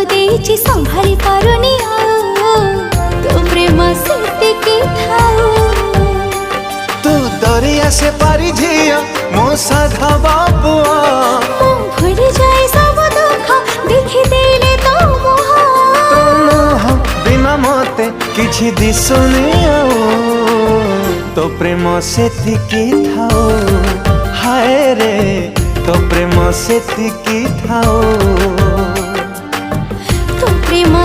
देइछि संभाली पारुनी तो प्रेम सेतिकी थाऊ। तू दरिया से पारी झिया मो साधा बाबुआ मु भूली जाए सब दुख देखि देले तो मोह। तो मोह बिना मते किछि दिसुनी तो प्रेम सेतिकी थाऊ। हाय रे तो प्रेम सेतिकी थाऊ। तो प्रेम